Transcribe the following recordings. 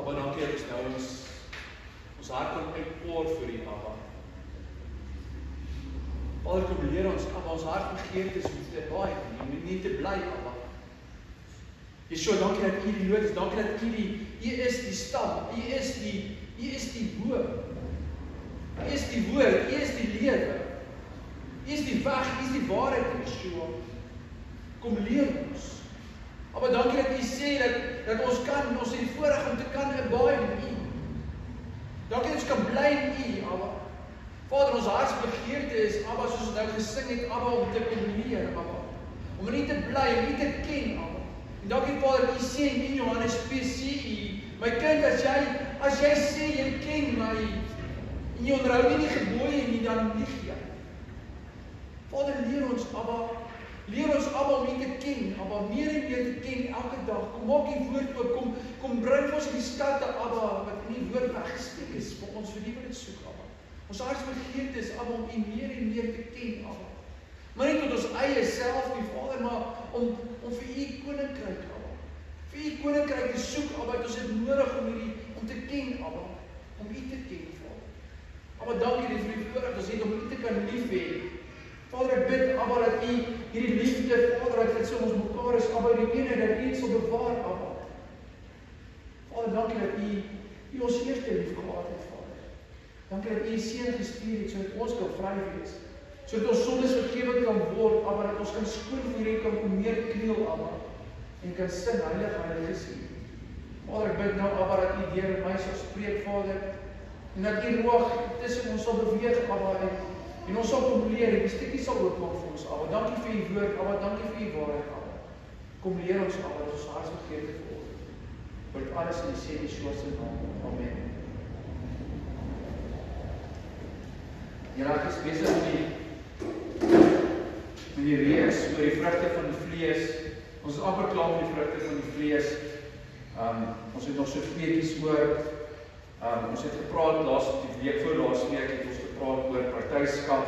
Abba, dankie dat ons nou ons hart kan uitpoor vir U, Abba. Vader, kom leer ons, Abba, ons hart begeertes om te baai, nie te bly, Abba. Yeshua, dankie dat U die lood is, dankie dat U is die stam, U is die boom. U is die woord, U is die lewe. U is die weg, U is die waarheid, Yeshua. Kom leer ons. Abba, dankie dat U sê dat ons het die voorreg om te kan abide in U. Dankie dat ons kan bly in U, Abba. Vader, ons hartsbegeerte is, Abba, soos ons nou gesing het, Abba, om te kom leer, Abba. Om in U te bly, om U te ken, Abba. En dankie, Vader, U sê in Johannes 2, sê U, my kind, as jy sê jy ken my, en jy onderhou nie die gebooie nie, dan lieg jy. Vader, leer ons, Abba, om U te ken, Abba, meer en meer te ken elke dag. Kom maak U woord oop, kom bring ons die skatte, Abba, wat in U woord weggesteek is, vir ons, vir die wat dit soek, Abba. Ons hartsbegeerte is, Abba, om U meer en meer te ken, Abba. Maar nie tot ons eie self nie, Vader, maar om vir U koninkryk, Abba. Vir U koninkryk te soek, Abba, het ons het nodig om te ken, Abba. Om U te ken, Vader. Abba, dankie dat vir die voorreg ons het om U te kan lief hê. Vader, ek bid, Abba, dat U hierdie liefde, Vader, dat dit so ons mekaar is, Abba, die ene, dat U het sal bewaar, Abba. Vader, dankie dat U ons eerste lief gehad het, Vader. Dankie dat U U Seun gestuur het, sodat ons kan vry wees. Sodat ons sondes vergewe kan word, Abba, dat ons kan skoon voor U kan kom neerkniel, Abba, en kan sing, heilig sien. Vader, ek bid nou, Abba, dat U deur my sal spreek, Vader, en dat U Ruach tussen ons sal beweeg, Abba, en ons sal kom leer, en die stukkie sal oopmaak vir ons, Abba. Dankie vir U woord, Abba, dankie vir U waarheid, Abba. Kom leer ons, Abba, dat ons hartsbegeerte volg. Vir alles in die Seun Yeshua se naam. Amen. Ek is besig met die reeks oor die vrugte van die vlees. Ons is amper klaar met die vrugte van die vlees. Ons het nog so veetjies oor. Ons het gepraat die week voor laas week het ons gepraat oor partyskap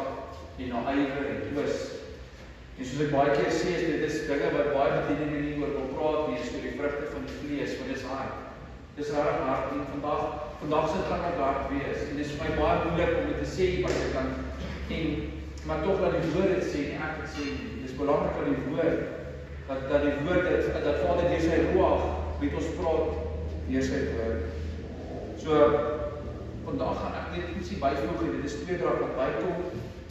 en naïwer en twis. En soos ek baie keer sê, dit is dinge wat baie bedieninge nie oor wil praat nie, is oor die vrugte van die vlees, want dit is hard. Dit is hard en vandag se gaan dit hard wees. En dit is vir my baie moeilik om dit te sê wat ek kan maar tog dat die woord dit sê en ek het sê, dit is belangrik dat die woord dat Vader deur sy Ruach met ons praat deur sy woord. So, vandag gaan ek net ietsie byvoeg, dit is tweedrag wat bykom,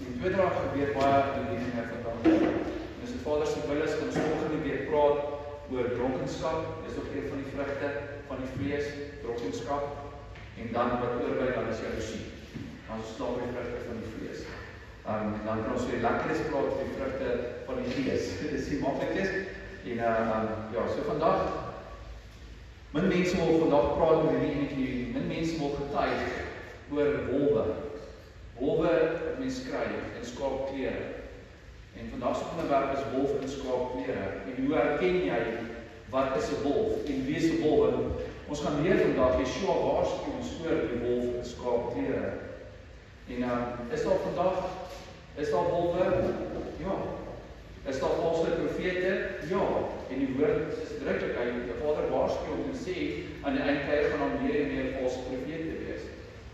en tweedrag gebeur baie bedieninge vandag. En as die Vader se wil is, kan ons volgende week praat oor dronkenskap, dit is nog een van die vrugte van die vlees, dronkenskap, en dan wat oorbly, dan is jaloesie. Dan is slaap die vrugte van die vlees. Dan kan ons weer lekkeres praat oor die vrugte van die gees. Dit is die maklikes. En so vandag, min mense wil vandag praat oor die enetjie, min mense wil getuig oor wolwe. Wolwe wat mens kry in skaapklere. En vandag se onderwerp is wolf in skaapklere. En hoe herken jy wat is 'n wolf en wie is 'n wolf? Ons gaan leer vandag, Yeshua waarsku ons oor die wolf in skaapklere. En is daar wolwe? Ja. Is daar valse profete? Ja. En die woord is druklik, die Vader waarsku om te sê, aan die eindtyd gaan daar meer en meer valse profete wees.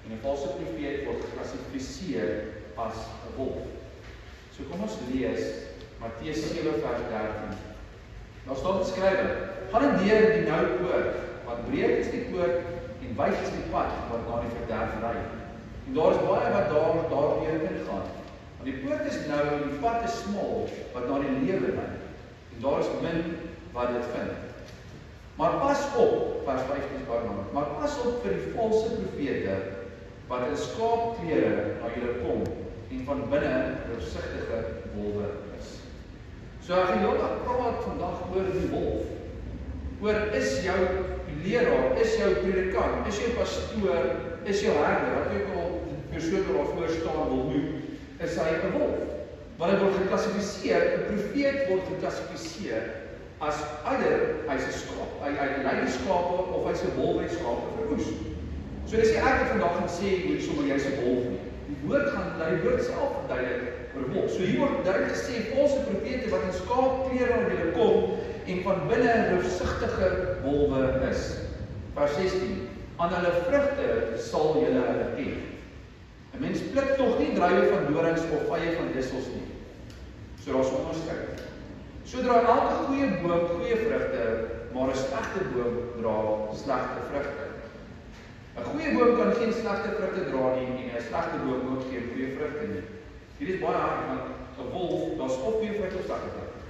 En 'n valse profeet word geklassifiseer as 'n wolf. So kom ons lees Matteus 7 vers 13. Daar staan geskrywe: gaan deur die nou poort, want breed is die poort en wyd is die pad wat na die verderf lei. En daar is baie wat daardeur ingaan. Want die poort is nou en die pad is smal wat na die lewe lei. En daar is min wat dit vind. Maar pas op, vers 15 is baie belangrik. Maar pas op vir die valse profete wat in skaapklere na julle kom en van binne versigtige wolwe is. So ek gaan heeldag praat vandag oor die wolf. Oor is jou leraar, is jou predikant, is jou pastoor, is jou herder, wat ook al die persoon wat daarvoor staan wil noem, is hy 'n wolf. Want hy word geklassifiseer, 'n profeet word geklassifiseer as eider hy's 'n skaap, hy lei die skape of hy's 'n wolf wat skape verwoes. So dis nie ek wat vandag gaan sê hoe sommer jy's 'n wolf nie. Die woord gaan dat die woord self verduidelik oor wolf. So hier word duidelik gesê valse profete wat in skaapklere aan julle kom en van binne versigtige wolwe is. Vers 16. aan hulle vrugte sal julle hulle ken. 'n Mens pluk tog nie druiwe van dorings of vye van dissels nie. So daar's 'n onderskeid. Sodra elke goeie boom goeie vrugte, maar 'n slegte boom dra slegte vrugte. 'n Goeie boom kan geen slegte vrugte dra nie en 'n slegte boom ook geen goeie vrugte nie. Hierdie is baie hard, want 'n wolf, daar's of goeie vrugte of slegte vrugte.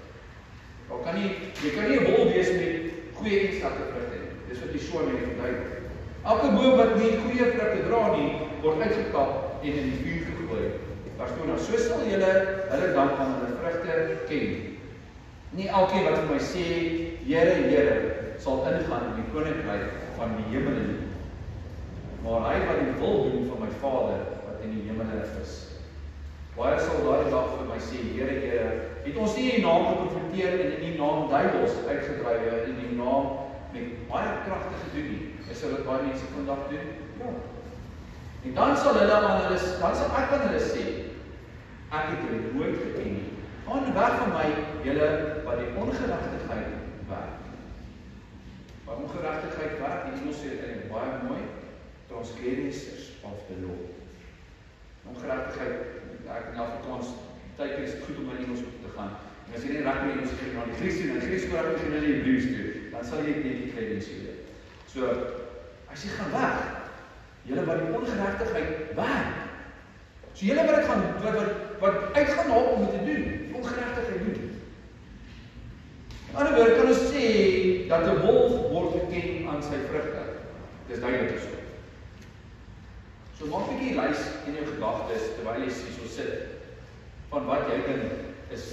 Jy kan nie 'n wolf wees met goeie en slegte vrugte nie. Dis wat die Swan hier verduidelik. Elke boom wat nie goeie vrugte dra nie, word uitgekap en in die vuur gegooi. Vers 20, so sal julle hulle dan aan hulle vrugte ken. Nie elkeen wat vir my sê, Here, Here, sal ingaan in die koninkryk van die hemele nie, maar hy wat die wil doen van my Vader wat in die hemele is. Baie sal daardie dag vir my sê, Here, Here, het ons nie in die naam geprofeteer en in die naam duiwels uitgedrywe en in die naam met baie kragte gedoen nie. Is dit wat baie mense vandag doen? Ja. En dan sal ek aan hulle sê, ek het julle nooit geken nie. Gaan weg van my, julle wat die ongeregtigheid werk. Wat ongeregtigheid werk, die Engels sê dit baie mooi, transgressors of the law. Ongeregtigheid, ek in Afrikaans, tydens is het goed om in Engels op te gaan. En as jy nie reg met Engels kry na die Grieks doen, en Grieks koor begin hulle Hebreëus doen, dan sal jy net die kredens weet. So, as jy gaan weg, julle wat die ongeregtigheid werk. So julle wat uitgaan na om te doen, die ongeregtigheid doen. In ander woorde kan ons sê dat 'n wolf word geken aan sy vrugte. Dis duidelik so. So maak 'n bietjie lys in jou gedagtes terwyl jy hierso sit van wat jy dink is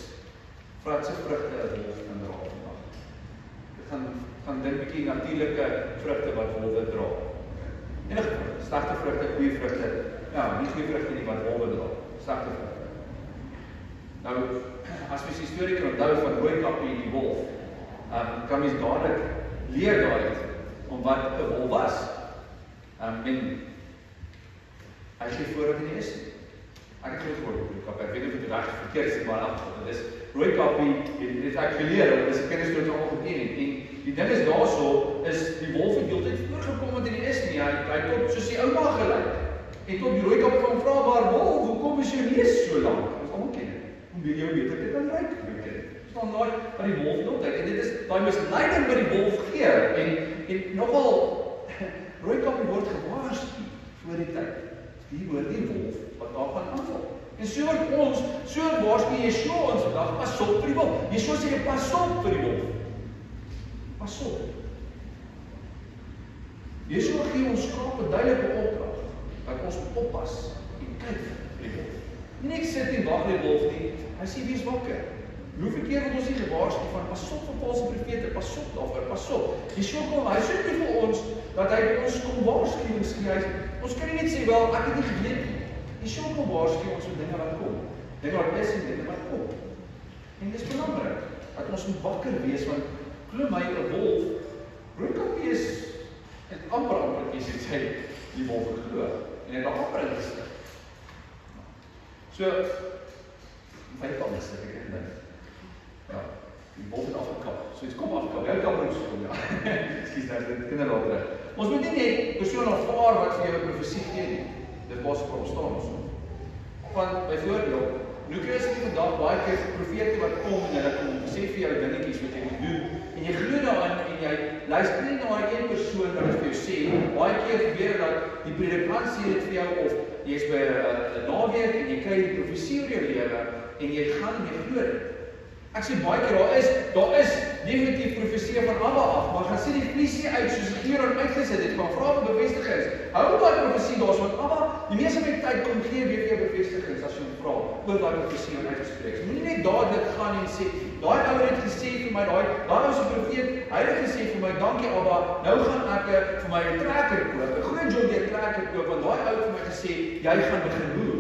watse vrugte 'n wolf kan dra vandag. Ek gaan dink 'n bietjie natuurlike vrugte wat wolwe dra. Enige slegte vrugte, goeie vrugte. Ja, nie goeie vrugte nie wat wolwe dra. Slegte vrugte. Nou, as mens die storie kan onthou van Rooikappie en die wolf, kan mens dadelik leer daaruit om wat 'n wolf was. En hy gee voor dat hy nie is nie. Ek het groot geword op Rooikappie. Ek weet nie of dit reg verkeerd is, maar dit is Rooikappie het ek geleer, want dis 'n kinderstorie almal geken het. En die ding is daarso is die wolf het heeltyd voorgekom wat hy nie is nie. Hy tot soos die ouma gelyk. En tot die Rooikappie van vra maar wolf, hoekom is jou neus so lank? Ons almal ken dit. Hoe weet jy beter dit dan ryk? Staan nooit by die wolf heeltyd. En dit is daai misleiding by die wolf gee. En nogal Rooikappie word gewaarsku voor die tyd. Die hoor die wolf wat daar gaan aanval. En so waarsku Yeshua ons vandag, pas op vir die wolf. Yeshua sê pas op vir die wolf. Pas op. Yeshua gee ons skape duidelike opdrag dat ons oppas en kyk vir die wolf. Nie ek sit en wag vir die wolf nie. Hy sê wees wakker. Hoeveel keer word ons nie gewaarsku van pas op vir valse profete, pas op daarvoor, pas op. Yeshua kom, hy sê nie vir ons dat hy ons kom waarskuwings gee. Ons kan nie net sê wel ek het nie geweet nie. Yeshua kom waarsku ons vir dinge wat kom. Dinge wat is en dinge wat kom. En dis belangrik dat ons moet wakker wees want glo my 'n wolf Rooikappie is het amper is dit sê die wolf glo en het amper gestig. So my pa is ek dink. Ja, die wolf het afgekap. So iets kom afgekap. Jy kan moet so ja. Ekskuus daar dit kinderraad reg. Ons moet nie net persoon aanvaar wat vir jou 'n profesie gee nie. Dit was vir ons staan ons. Van byvoorbeeld, nou kry jy vandag baie keer profete wat kom en hulle kom sê vir jou dingetjies wat jy moet doen en jy glo daaraan en jy luister nie na daai een persoon wat vir jou sê. Baie keer gebeur dat die predikant sê dit vir jou of jy's by 'n naweek en jy kry die profesie oor jou lewe en jy gaan en jy glo dit. Ek sê baie keer daar is definitief profesie van Abba af, maar gaan sien die polisie uit soos die Here uitgesit het van vra vir bevestigings. Hou daai profesie daar so van Abba, die meeste van die tyd kom gee weer vir jou bevestigings as jy hom vra oor daai profesie wat uitgespreek is. Moenie net dadelik gaan en sê daai ou het gesê vir my daai ou se profeet, hy het gesê vir my dankie Abba, nou gaan ek vir my 'n trekker koop, 'n groen John Deere trekker koop want daai ou het vir my gesê jy gaan begin boer.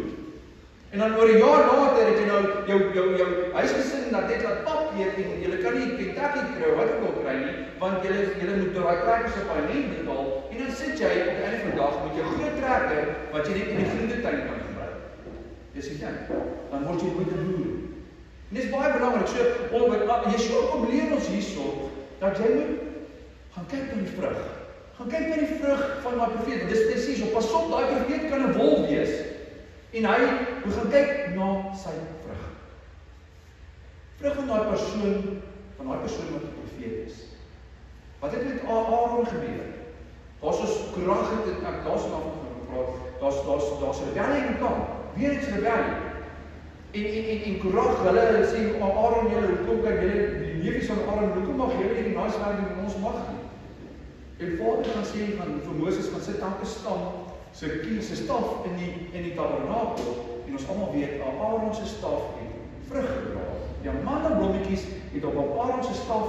En dan oor 'n jaar later het jy nou jou huisgesin dat dit laat pap eet en jy kan nie Kentucky kry wat ek wil kry nie, want jy moet daai trekkers op hy net betaal en dan sit jy op die einde van die dag met jou groot trekker wat jy net in die groentetuin kan gebruik. Dis dit dan word jy nooit 'n boer. En dis baie belangrik. So Yeshua kom leer ons hierso dat jy moet gaan kyk na die vrug. Gaan kyk na die vrug van daai profeet, want dis presies, op pas op, daai profeet kan 'n wolf wees. En hy gaan kyk na sy vrug. Vrug van daai persoon wat 'n profeet is. Wat het met Aaron gebeur? Daar's ons Korag het ek daar's nog gepraat. Daar's rebellie in die kamp. Weer iets rebellie. En Korag, hulle sê Aaron, julle hoekom kan julle die neefies van Aaron, hoekom mag julle hierdie nice werk doen en ons mag nie? En Vader gaan sê vir Moses gaan sit elke stam se staf in die tabernakel en ons almal weet Aaron se staf het vrug gedra. Die manneblommetjies het op Aaron se staf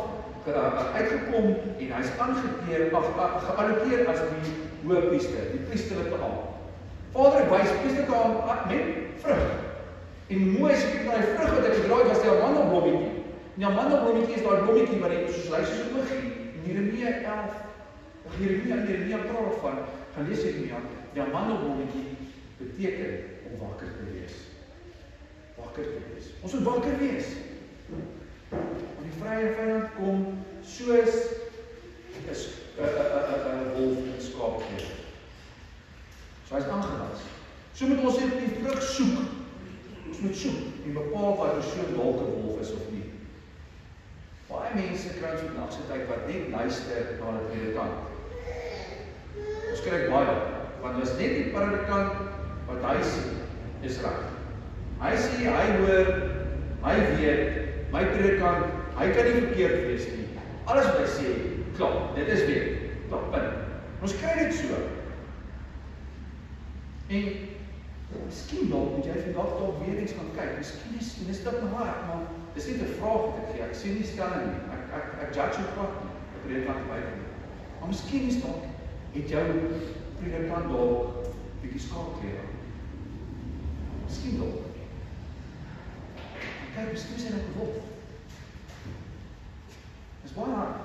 uitgekom en hy's geallokeer as die hoëpriester, die priesterlike amp. Vader wys priesterlike amp met vrug. En Moses kyk na die vrug wat hy gedra het, was die manneblommetjie. En die manneblommetjie is daai blommetjie wat hy soos hy soos oogie in Jeremia 11, Jeremia praat van, gaan lees Jeremia, die manneblommetjie beteken om wakker te wees. Wakker te wees. Ons moet wakker wees. Want die vrye vyand kom soos 'n wolf in skaapvee. So hy's aangewas. So moet ons net die vrug soek. Ons moet soek en bepaal wat 'n persoon dalk 'n wolf is of nie. Baie mense kry so na se tyd wat net luister na die predikant. Ons kry baie, want as net die predikant wat hy sê is reg. Hy sê, hy hoor, hy weet, my predikant, hy kan nie verkeerd wees nie. Alles wat hy sê, klop, dit is weet, klop, punt. Ons kry dit so. En miskien dalk moet jy vandag dalk weer eens gaan kyk. Miskien is dit maar, maar dis nie 'n vraag wat ek gee. Ek sê nie stelling nie. Ek judge jou pad nie. Ek predikant buite nie. Maar miskien is dalk het jou predikant dalk bietjie skaapklere. Miskien dalk. Kyk, miskien is hy nog 'n wolf. Dis baie hard.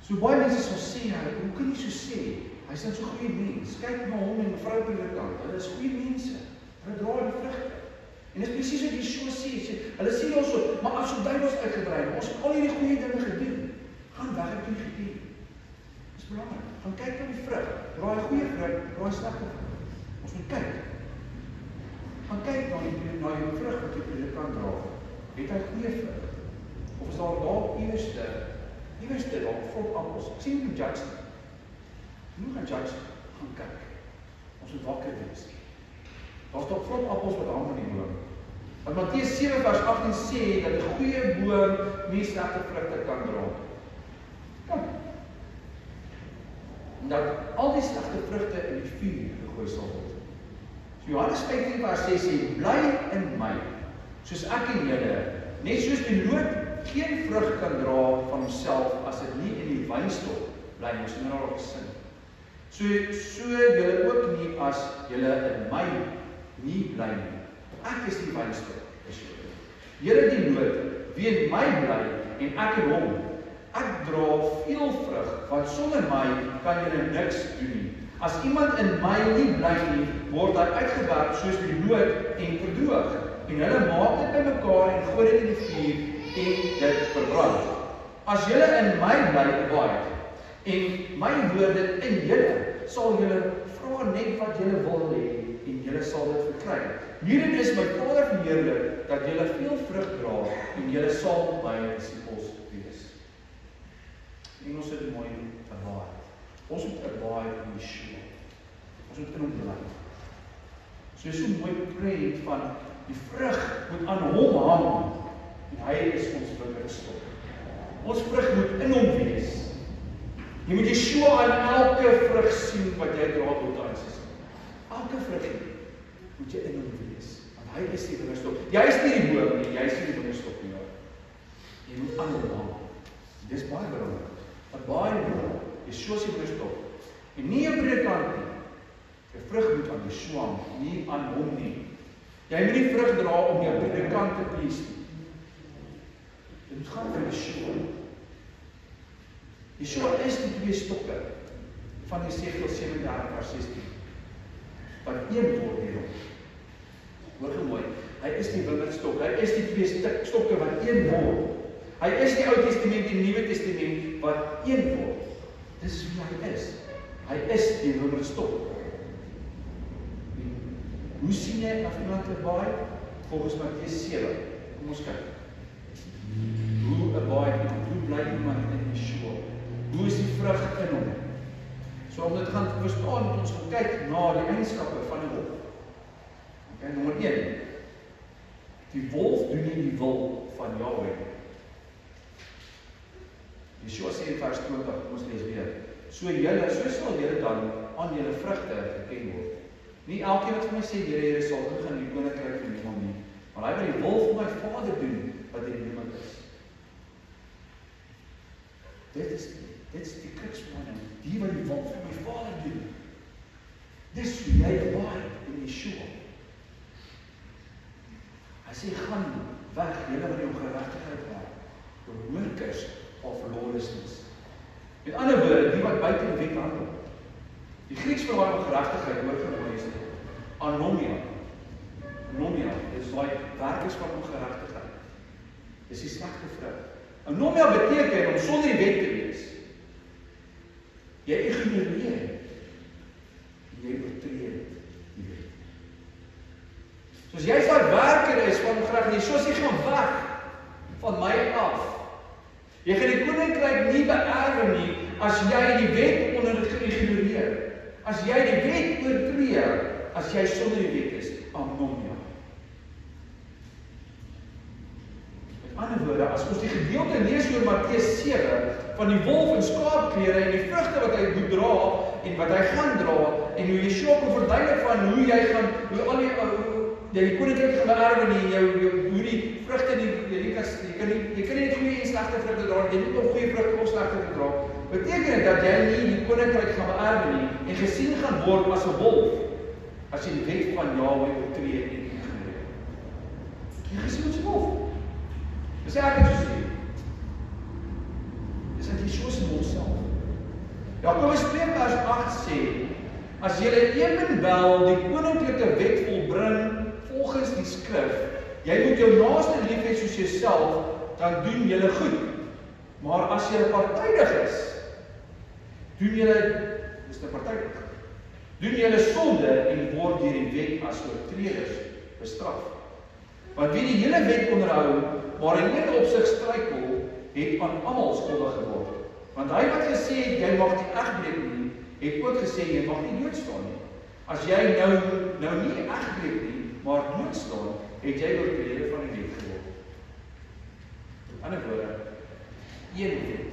So baie mense sal sê, hoe kan jy so sê? Hy sê so goeie mens. Kyk na hom en mevrou predikant. Hulle is goeie mense. Hulle dra die vrugte. En dis presies wat Yeshua sê. Hulle sê also, maar as ons duiwels uitgedryf, ons het al hierdie goeie dinge gedoen. Gaan weg uit die gebied. Dis belangrik. Gaan kyk na die vrug. Draai goeie vrug, draai slegte vrug. Ons moet kyk. Gaan kyk na die vrug wat die predikant dra. Het hy goeie vrug? Of is daar dalk iewerste dalk vrot appels? Ek sien nie judge nie. Nie gaan judge, gaan kyk. Ons moet wakker wees. Daar's dalk vrot appels wat hang in die boom. Want Matteus 7 vers 18 sê dat 'n goeie boom nie slegte vrugte kan dra. Kan. En dat al die slegte vrugte in die vuur gegooi sal word. So Johannes 15 vers 6 sê, bly in my, soos ek en julle, net soos die loot geen vrug kan dra van homself as dit nie in die wynstok bly nie. Ons het nou al gesin. So julle ook nie as julle in my nie bly nie. Ek is die wynstok. Julle die loot, wie in my bly en ek in hom. Ek dra veel vrug, want sonder my kan julle niks doen nie. As iemand in my nie bly nie, word hy uitgewerp soos die loot en verdroog. En hulle maak dit bymekaar en gooi dit in die vuur en dit verbrand. As julle in my bly abide en my woorde in julle, sal julle vra net wat julle wil hê en julle sal dit verkry. Hierin is my Vader verheerlik dat julle veel vrug dra en julle sal my disippels wees. En ons het mooi abide. Ons moet abide in Yeshua. Ons moet in hom bly. So mooi preek van die vrug moet aan hom hang en hy is ons wingerdstokk. Ons vrug moet in hom wees. Jy moet Yeshua aan elke vrug sien wat jy dra tot aan sy sien. Elke vrug moet jy in hom wees. Want hy is die wingerdstokk. Jy is nie die boom nie, jy is nie die wingerdstokk nie. Jy moet aan hom hang. Dis baie belangrik. Wat baie belangrik. Yeshua is die wingerdstokk. En nie 'n predikant nie. Die vrug moet aan Yeshua, nie aan hom nie. Jy moet nie vrug dra om jou predikant te please nie. Dit moet gaan vir Yeshua. Yeshua is die twee stokke van Jesegiel 37 vers 16. Wat een word hierop. Hoor gou mooi. Hy is die wingerdstok. Hy is die twee stokke wat een word. Hy is die Ou Testament en die Nuwe Testament wat een word. jy of iemand 'n baai? Volgens Matteus 7. Kom ons kyk. Hoe 'n baai iemand, hoe bly iemand in Yeshua? Hoe is die vrug in hom? So om dit gaan verstaan, moet ons gaan kyk na die eienskappe van 'n wolf. Okay, nommer 1. Die wolf doen nie die wil van Jahweh. Yeshua sê in vers 20, kom ons lees weer. So sal julle dan aan julle vrugte geken word. Nie elkeen wat vir my sê, Here, sal ingaan in die koninkryk van niemand nie, maar hy wat die wil van my Vader doen, wat in niemand is. Dit is die kruks van hom, die wat die wil van my Vader doen. Dis hoe jy baai in Yeshua. Hy sê, gaan weg, julle wat die ongeregtigheid werk, workers of lawlessness. Met ander woorde, die wat buite die wet handel. Die Grieks vir daai ongeregtigheid hoor genoem is anomia. Anomia is daai werkers van ongeregtigheid. Dis die slegte vrug. Anomia beteken om sonder die wet te wees. Jy ignoreer. Jy oortree die wet. Soos jy daai werker is van ongeregtigheid, soos jy gaan weg van my af. Jy gaan die koninkryk nie beerwe nie as jy die wet onder dit geïgnoreer. As jy die wet oortree, as jy sonder die wet is, anomia. Met ander woorde, as ons die gedeelte lees oor Matteus 7, van die wolf in skaapklere en die vrugte wat hy moet dra, en wat hy gaan dra, en hoe Yeshua kom verduidelik van hoe jy gaan, hoe al die koninkryk gaan beerwe nie, hoe die vrugte nie, jy kan nie goeie en slegte vrugte dra, jy moet nog goeie vrugte of slegte vrugte dra, beteken dit dat jy nie die koninkryk gaan beerwe nie, en gesien gaan word as 'n wolf, as jy die wet van Jahweh oortree en ignoreer. Jy gesien as 'n wolf. Dis ek het so sê. Dis dat Yeshua se wolf self. Jakobus 2 vers 8 sê, as julle evenwel die koninklike wet volbring volgens die skrif, jy moet jou naaste lief hê soos jouself, dan doen julle goed. Maar as julle partydig is, doen julle sonde en word deur die wet as oortreders bestraf. Want wie die hele wet onderhou, maar in een opsig struikel, het aan almal skuldig geword. Want hy wat gesê het, jy mag nie egbreek nie, het ook gesê, jy mag nie doodstaan nie. As jy nou nie egbreek nie, maar doodstaan, het jy oortreder van die wet geword. Met ander woorde, een wet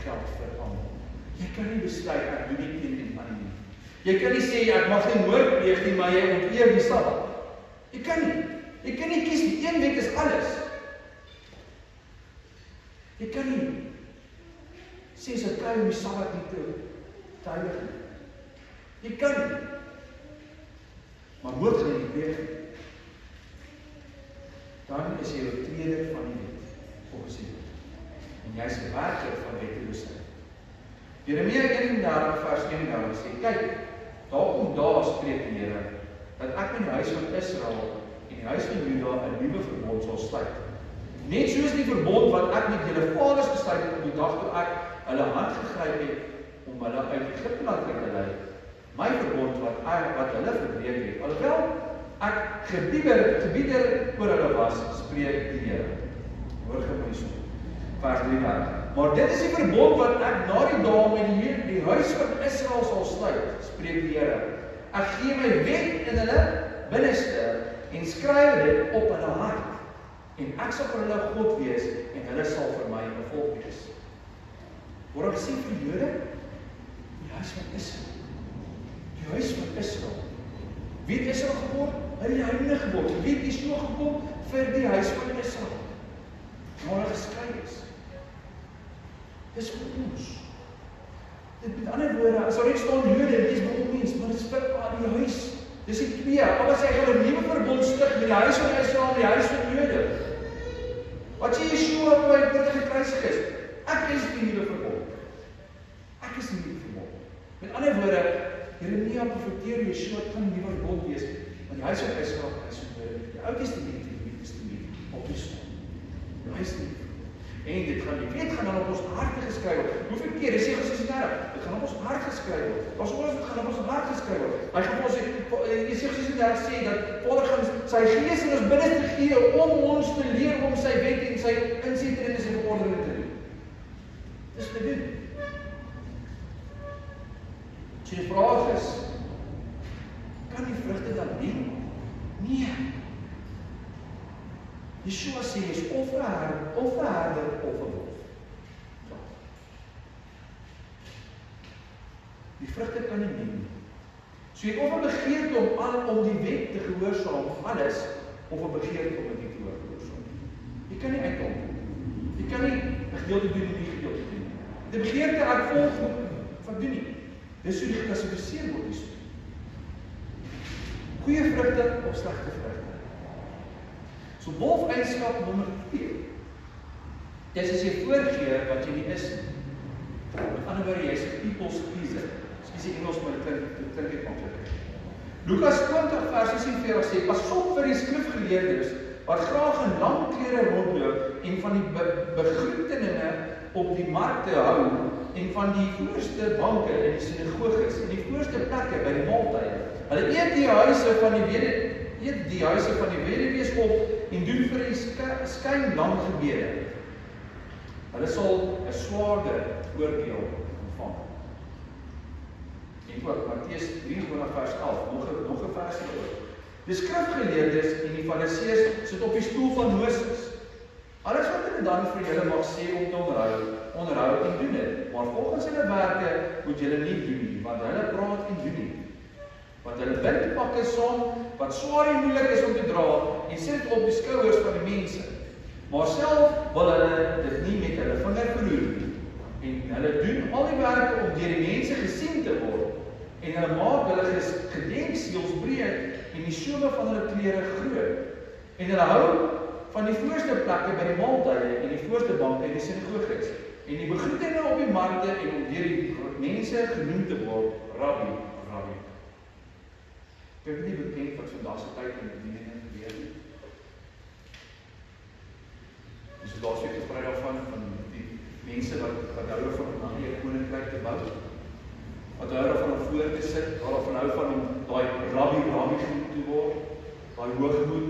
geld vir almal. Jy kan nie besluit, ek doen nie een en ander nie. Jy kan nie sê, ek mag nie moord pleeg nie, maar jy onteer die Sabbat. Jy kan nie kies nie, een wet is alles. Jy kan nie sê, sy kry om die Sabbat nie te heilig nie. Jy kan nie. Maar moord gaan nie pleeg nie. Dan is jy oortreder van die wet, volgens die wet. En jy is 'n werker van wetteloosheid. Jeremia 31 vers 31 sê, kyk, daar spreek die Here, dat ek met die huis van Israel en die huis van Juda 'n nuwe verbond sal sluit. Net soos die verbond wat ek met julle vaders gesluit het op die dag toe ek hulle hand gegryp het om hulle uit Egipte te lei. My verbond wat hulle verbreek het. Alhoewel ek gebieder oor hulle was, spreek die Here. Hoor gou my so. Vers 33. Maar dit is die verbond wat ek na die dae met die huis van Israel sal sluit, spreek die Here. Ek gee my wet in hulle binneste en skryf dit op hulle hart. En ek sal vir hulle God wees en hulle sal vir my 'n volk wees. Word gesê vir die Jode, die huis van Israel. Die huis van Israel. Wie het Israel geword? Hy het die heidene geword. Wie het Yeshua geword? Vir die huis van Israel. Maar hulle geskei is. Dis vir ons. Dit met ander woorde, as daar staan Jode, dit is vir ons, maar dit is vir die huis. Dis die twee. Alles sê hulle 'n nuwe verbond stig met die huis van Israel en die huis van Jode. Wat sê Yeshua toe hy voor die kruisig is? Ek is die nuwe verbond. Ek is die nuwe verbond. Met ander woorde, Jeremia profeteer Yeshua kan die nuwe verbond wees, want die huis van Israel en die huis van Jode, die Ou Testament en die Nuwe Testament op die staan. Die huis nie. En dit gaan dan op ons harte geskryf word. Hoeveel keer, dis sê 36, dit gaan op ons hart geskryf word. As ons dit gaan op ons hart geskryf word. Hy gaan ons sê, Jesaja daar sê dat Vader gaan sy gees in ons binneste gee om ons te leer om sy wet en sy insetting en sy verordening te doen. Dis te doen. So die vraag is, kan die vrugte dan dien? Nee. Yeshua sê is of 'n herder of 'n wolf. Die vrugte kan nie dien. So jy het of 'n begeerte om die wet te gehoorsaam alles, of 'n begeerte om dit nie te gehoorsaam. Jy kan nie uitkom. Jy kan nie 'n gedeelte doen en nie 'n gedeelte doen. Die begeerte ek volg van doen nie. Dis hoe die geklassifiseer word hierso. Goeie vrugte of slegte vrugte. So wolfeienskap nommer 2. Dis as jy voorgee wat jy nie is nie. Met ander woorde, jy is 'n people's pleaser. Dis die Engels, maar dit klink net maklik. Lukas 20 vers 46 sê, pas op vir die skrifgeleerdes wat graag in lang klere rondloop en van die begroeteninge op die markte hou en van die voorste banke in die sinagoges en die voorste plekke by die maaltye. Hulle eet die huise van die weduwees op en doen vir die skyn lang gebede. Hulle sal 'n swaarder oordeel ontvang. En ook Matteus 23 vers 11, nog 'n vers hieroor. Die skrifgeleerdes en die fariseërs sit op die stoel van Moses. Alles wat hulle dan vir julle mag sê om te onderhou en doen dit. Maar volgens hulle werke moet julle nie doen nie, want hulle praat en doen nie. Want hulle bindpakke saam wat swaar en moeilik is om te dra en sit op die skouers van die mense. Maar self wil hulle dit nie met hulle vinger verroer nie. En hulle doen al die werke om deur die mense gesien te word. En hulle maak hulle gedenkseels breed en die somme van hulle klere groot. En hulle hou van die voorste plekke by die maaltye en die voorste banke in die sinagoges. En die begroetinge op die markte en om deur die mense genoem te word, Rabbi. Ek weet nie bekend wat vandag se tyd in die bediening gebeur nie. Dus daar is weer gespreid daarvan van die mense wat hou van om na die koninkryk te bou. Wat hou van om voor te sit, waarvan hou van om daai rabbi genoem te word, daai hoogmoed,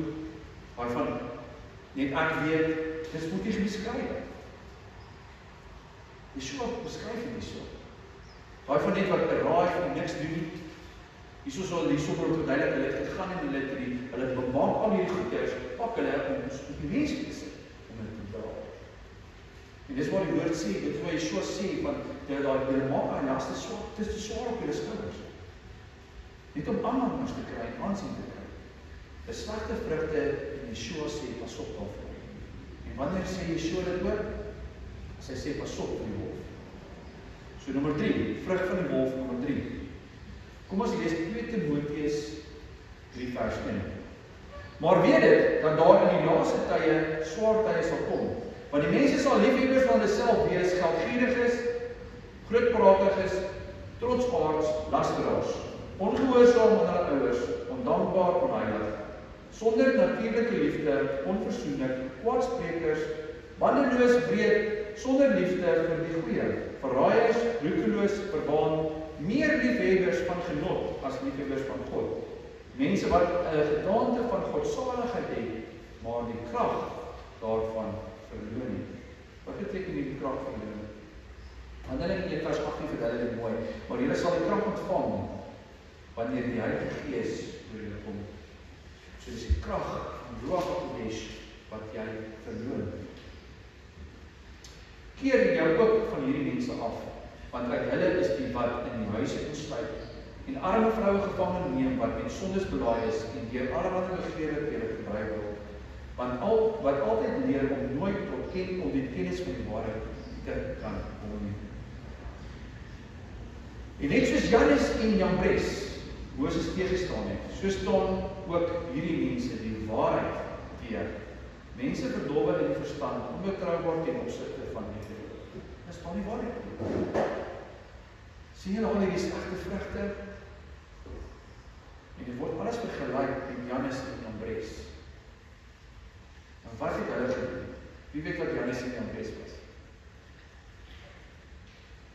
daai van net ek weet, dis moet nie beskryf. Yeshua beskryf dit so. Daai van net wat raai en niks doen nie. Hierso sal verduidelik, hulle het gegaan en hulle bemaak al hierdie goeders, pak hulle om op die mense te sit, om hulle te dra. En dis wat die woord sê, dit is wat Yeshua sê, van hulle maak aan las te swaar op hulle skouers. Net om aanhangers te kry, aansien te kry. Dis slegte vrugte, en Yeshua sê, pas op daarvoor. En wanneer sê Yeshua dit ook? As hy sê, pas op vir die wolf. So nommer 3, vrug van die wolf, nommer 3. Kom ons lees 2 Timoteus 3 vers 1. Maar weet dit, dat daar in die laaste tye swaar tye sal kom. Want die mense sal liefhebbers van hulle self wees, geldgieriges, grootpraatiges, trotsaards, lasteraars, ongehoorsaam aan hulle ouers, ondankbaar, onheilig, sonder natuurlike liefde, onversoenlik, kwaadsprekers, bandeloos, wreed, sonder liefde vir die goeie, verraaiers, roekeloos, verwaan, meer liefhebbers van genot as liefhebbers van God. Mense wat 'n gedaante van godsaligheid het, maar die krag daarvan verloor nie. Wat beteken die krag verloor? Handelinge 1 vers 18 verduidelik dit mooi, maar julle sal die krag ontvang wanneer die Heilige Gees oor julle kom. So dis die krag van Ruach HaKodesh wat jy verloor. Keer jou ook van hierdie mense af, want uit hulle is die wat in die huise insluit en arme vroue gevange neem wat met sondes belaai is en deur allerlei begeerlikhede gedryf word. Want wat altyd leer om nooit om die kennis van die waarheid te kan kom nie. En net soos Jannes en Jambres Moses teëgestaan het, so staan ook hierdie mense die waarheid teë. Mense verdorwe in die verstand, onbetroubaar ten opsigte van die Here. Dis van die waarheid. Sien julle al hierdie slegte vrugte? En dit word alles vergelyk met Jannes en Jambres. En wat het hulle gedoen? Wie weet wat Jannes en Jambres was?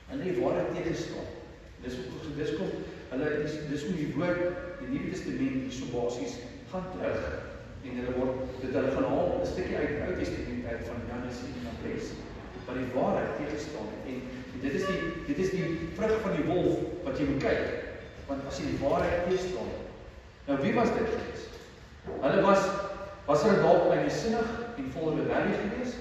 Hulle het waarheid teëgestaan. Dis hoe die woord die Nuwe Testament hierso basies gaan terug en hulle gaan haal 'n stukkie uit die Ou Testament uit van Jannes en Jambres wat die waarheid tegenstaan en dit is die vrug van die wolf wat jy moet kyk, want as jy die waarheid tegenstaan, nou wie was dit gewees? Hulle was hulle dalk eigensinnig en vol rebellie gewees?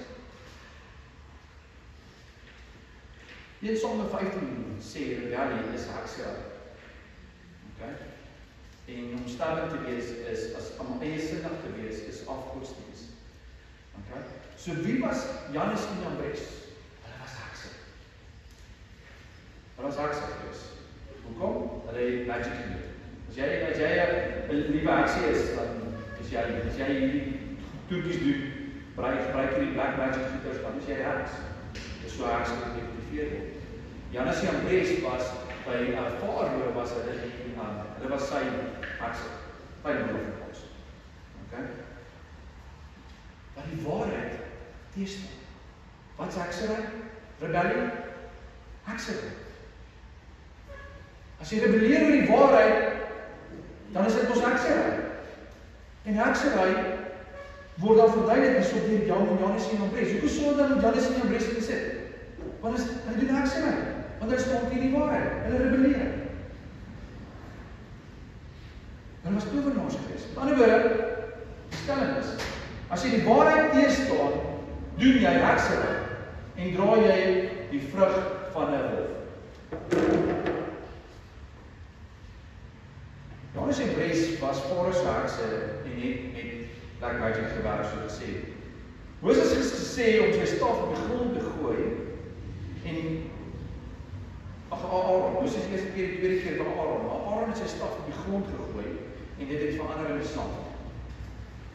1 Samuel 15 sê rebellie is hekserry. Okay? En om stellig te wees is, as om eigensinnig te wees, is afgodsdiens. Okay? So wie was Jannes en Jambres? Hulle was hekse. Hulle was hekse gewees. Hoekom? Hulle het magic gedoen. As jy 'n liewe hekse is, dan as jy hierdie toekies doen, gebruik jy die black magic goeders, dan is jy heks. Dis so hekse geïdentifiseer word. Jannes en Jambres was by Farao was hulle was sy hekse. By die hoofkos. Okay? Maar die waarheid teestaan. Wat is heksery? Rebellie? Heksery. As jy rebelleer oor die waarheid, dan is dit mos heksery. En heksery word dan verduidelik is op deur Jannes en Jambres. Hoekom sou dan Jannes en Jambres gesit? Want hulle doen heksery. Want hulle staan teen die waarheid. Hulle rebelleer. Hulle was towenaars geweest. Met ander woorde, die stelling is, as jy die waarheid teestaan, doen jy heksery en dra jy die vrug van 'n wolf. Jannes en Jambres was Farao se hekse en het met black magic gewerk, so gesê. Moses het gesê om sy staf op die grond te gooi en Aaron, Moses is die tweede keer by Aaron het sy staf op die grond gegooi en dit het verander in 'n slang.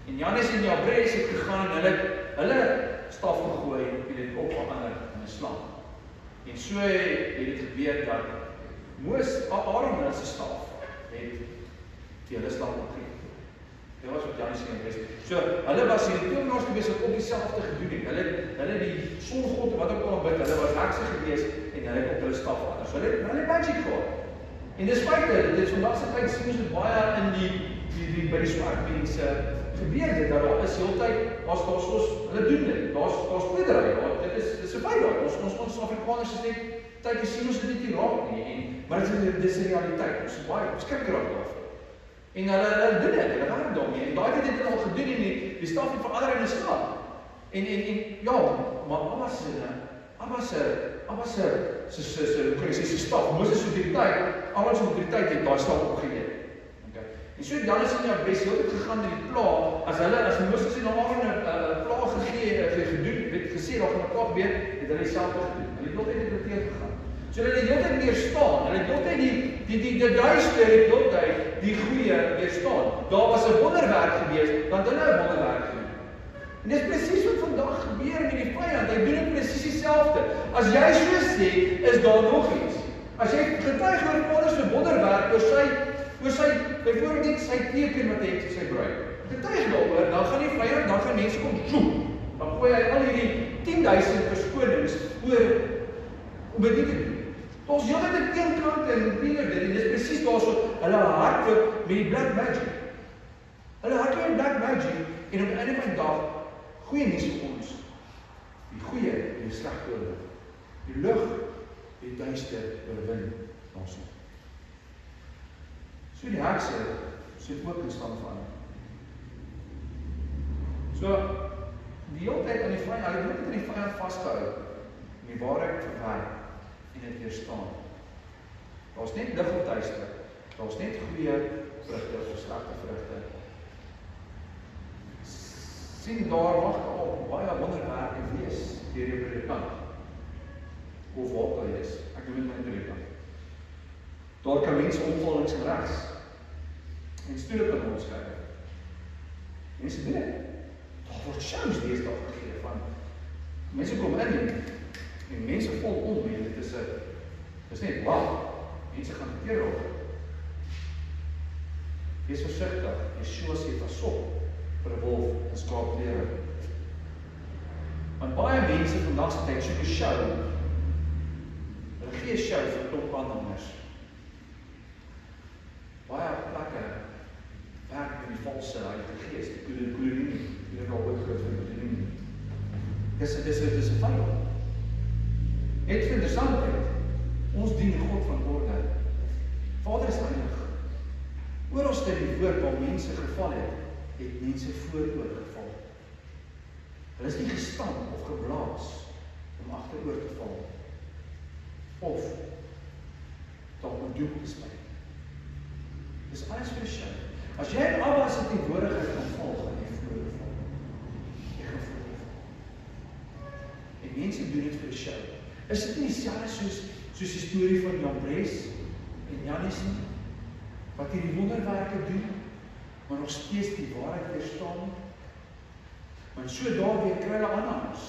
En Jannes en Jambres het gegaan en hulle staf gegooi en dit ook verander in 'n slang. En so het dit gebeur dat Aaron se staf het die hulle slang opgegee. Dit was wat Jannes en Jambres. So, hulle was hierdie towenaars gewees wat ook dieselfde gedoen het. Hulle die songod wat ook al aanbid, hulle was hekse gewees en hulle het op hulle staf verander. So hulle magic gehad. En dis feite, dit is vandag se tyd sien ons dit baie in die by die swart mense gebeur dit dat daar is heeltyd daar's soos hulle doen dit. Daar's pledery. Dit is 'n feit daar. Ons Afrikaners is net tydjie sien ons dit nie raak nie maar dis 'n realiteit. Ons is baie beskikbaar daarvoor. En hulle doen dit, hulle werk daarmee. En daai het dit al gedoen en die staf het verander in 'n slang. En ja, maar Abba se staf, Moses se autoriteit, Aaron se autoriteit het daai staf opgegee. Okay. En so Jannes en Jambres het gegaan met die pla, as Moses en Aaron 'n pla gedoen, het gesê daar gaan 'n pla gebeur, het hulle dieselfde gedoen. Hulle het heeltyd interpreteer gegaan. So hulle het heeltyd weerstaan. Hulle het heeltyd die duister het heeltyd die goeie weerstaan. Daar was 'n wonderwerk gewees, want hulle 'n wonderwerk gedoen. En dis presies wat vandag gebeur met die vyand. Hy doen dit presies dieselfde. As jy so sê, is daar nog iets. As jy getuig oor Paulus se wonderwerk, oor sy byvoorbeeld net sy teken wat hy het vir sy bruid. Getuig daaroor, dan gaan die vyand, dan gaan mense kom soek. Dan gooi hy al hierdie 10,000 verskonings oor om dit te doen. Ons heeltyd 'n teenkant en dit en dis presies daarso hulle hardloop met die black magic. Hulle hardloop met black magic en op die einde van die dag goeie nuus vir ons. Die goeie en die slegte oorwin. Die lig die duister oorwin daarso. So die hekse sit ook in stand van. So die hele tyd aan die vyand, hulle moet aan die vyand vashou en die waarheid verwerk en dit weerstaan. Daar's net lig of duister. Daar's net goeie vrugte of slegte vrugte. Sien daar mag al baie wonderwerke wees deur die predikant. Of wat hy is. Ek doen dit met die predikant. Daar kan mense omval links en regs. En stoel op ons skryf. Mense doen dit. Daar word shows deesdae gegee van mense kom in en mense vol om en dit is net wow. Mense gaan teer op. Wees versigtig. Yeshua sê pasop vir 'n wolf in skaapklere. Want baie mense vandag se tyd soek 'n show. Hulle gee 'n show vir klop aanhangers. Baie plekke Dis 'n vyand. Net vir interessantheid, ons dien die God van orde. Vader is heilig. Oralste in die woord waar mense geval het mense vooroor geval. Hulle is nie gestamp of geblaas om agteroor te val. Of dalk 'n doek te spy. Dis alles vir sy. As jy in Abba se teenwoordigheid kan val, gaan jy vooroor val. Jy gaan vooroor val. En mense doen dit vir sy. Is dit nie dieselfde soos die storie van Jambres en Jannes nie? Wat hierdie wonderwerke doen, maar nog steeds die waarheid weerstaan? Want so daardeur kry hulle aanhangers.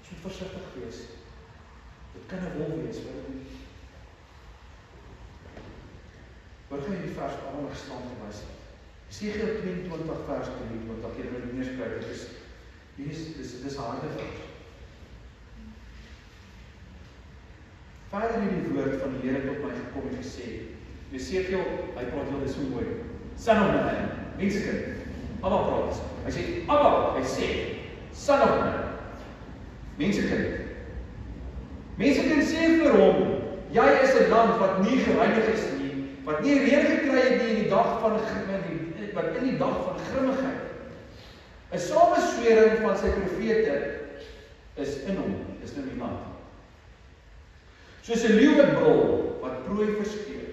Ons moet versigtig wees. Dit kan 'n wolf wees, wat doen. Wat gaan hierdie vers allemaal gestaan te wys? Esegiel 22 vers 3, wat ek hier nie neerskryf, dis 'n harde vers. Verder in die woord van die Here tot my gekom en gesê, Esegiel, hy praat wel, dis so mooi. Son of man, mensekind, Abba praat. Hy sê, Abba, hy sê, son of man, mensekind. Mensekind sê vir hom, jy is 'n land wat nie gereinig is nie, wat nie reën gekry het nie in die dag van grimmigheid. 'n Sameswering van sy profete is in hom, is nou die land. Soos 'n leeu wat brul, wat prooi verskeer.